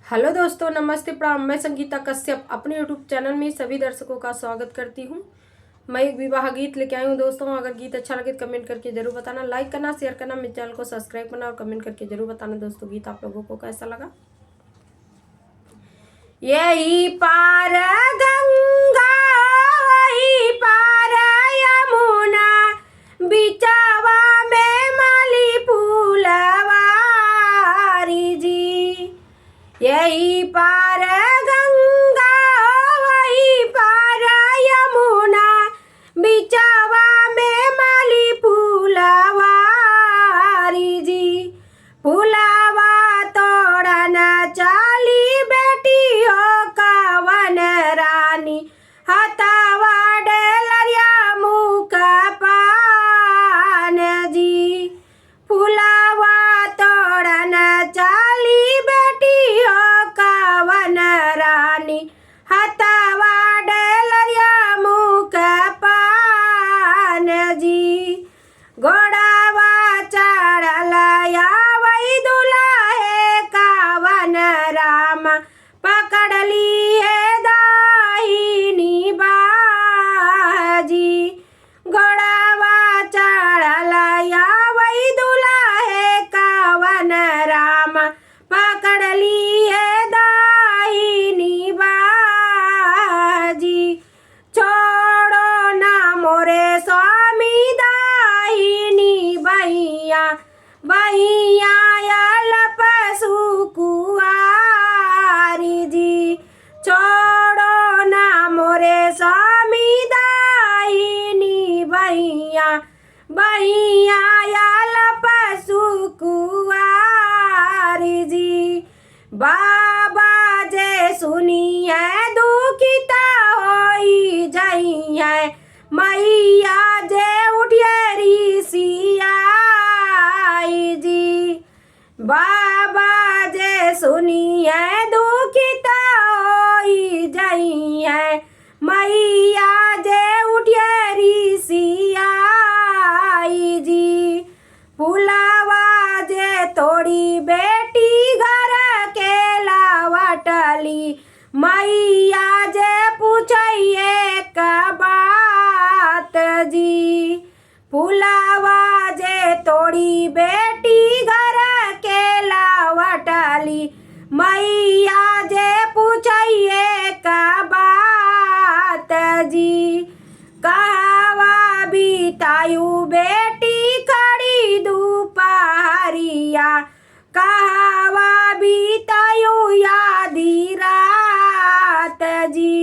Hello दोस्तों, नमस्ते प्रणाम। मैं संगीता कश्यप अपने यूट्यूब चैनल में सभी दर्शकों का स्वागत करती हूँ। मैं एक विवाह गीत लेके आई हूँ दोस्तों। अगर गीत अच्छा लगे तो कमेंट करके जरूर बताना, लाइक करना, शेयर करना, मेरे चैनल को सब्सक्राइब करना और कमेंट करके जरूर बताना दोस्तों गीत आप लोगों को कैसा लगा। यही पार गंगा वही पार यमुना, बिचवा में माली फूलवारी जी। यही पार गंगा वही पार यमुना, बिचवा में माली फूलवारी जी। फूलवा तोड़न चाली बेटियों कवन रानी, हथवा डेलरिया मुख पान जी। फूलवा तोड़न चाली बेटियों कवन रानी, हथवा डेलरिया मुख पान जी। घोड़ावा चढ़ल आवै दुल्हे कवन राम, पकड़ लिए दाहिनी बाजी। घोड़ावा चढ़ल आवै दुल्हे कवन राम, पकड़ लिए दाहिनी बाजी। छोड़ो ना मोरे स्वामी दाहिनी बहिया, बहिया अल्प सुकुआरी जी। छोड़ो ना मोरे स्वामी दाहिनी बहिया, बहिया अल्प सुकुआरी जी। बाबा जे सुनिए दुखिता होई जइए, मैया जे उठिए ऋषियाई जी। बाबा जे सुनिए दुखिता होई जइए, मैया जे उठिए ऋषियाई जी। फूलवा जे तोड़ी बेटी घर के लावटली, मैया जे पूछिए का बात जी। फूलवा जे तोड़ी बेटी घर के लावटली, मैया जे पूछिए का बात जी। कहवा बितायु बेटी खड़ी दोपहरिया, कहवा बितायु आधी रात जी।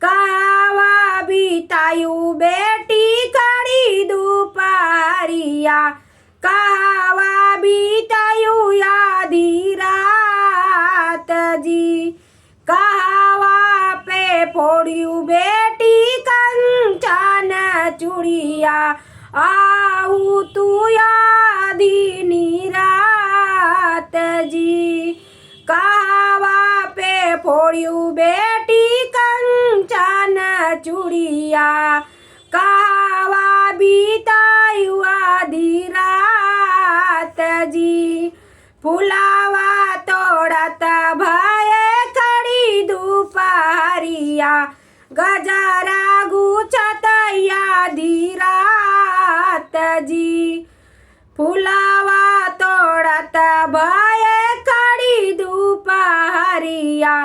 कहवा बितायु बेटी खड़ी दोपहरिया, कहवा बितायु आधी रात जी। कहवा पे फोड़ियु बेटी कंचन चूड़िया, आऊ तू आधी रात जी। कहवा पे फोड़ियु बेटी कंचन चूड़िया, कहवा बितायु आधी रात जी। फूलवा तोड़त भय खड़ी दोपहरिया, गजरा गुछत आधी रात जी। फूलवा तोड़त भय खड़ी दोपहरिया,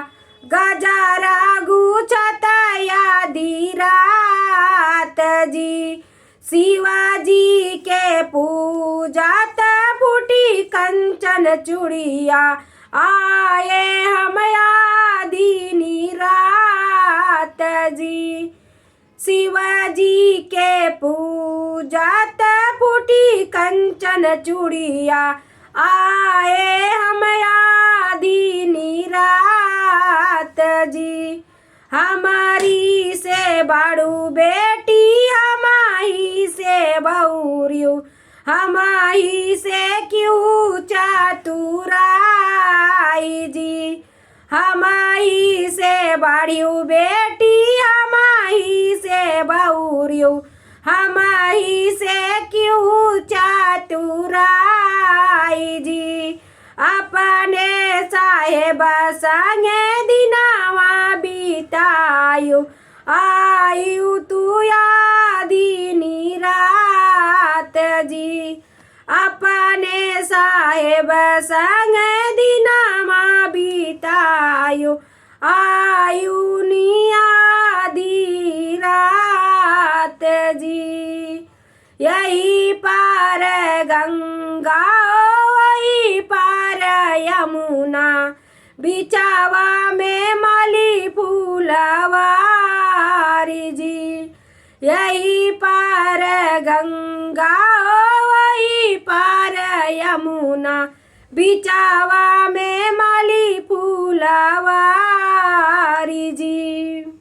गजरा गुछत आधी रात जी। शिवाजी के पूजत फूटी कंचन चूड़िया, आए हम आधी रात जी। शिवाजी के पूजत फूटी कंचन चूड़िया, आए हम आधी रात जी। हमारी से बड़ू बेटी हमाही से बहुरियु, हमाही से क्यों चतुराई जी। हमाही से बड़ियु बेटी हमाही से बहुरियु, हमाही से क्यों चतुराई जी। अपने साहेब संगे दिनावा बीतायो आयु तू यादीनी रात जी। अपने साहेब संग दिनामा बीतायो आयु नियादी रात जी। यही पार गंगा वही पार यमुना बिचावा में मली फूलवारी जी। यही पार गंगा वही पार यमुना बिचावा में मली फूलवारी जी।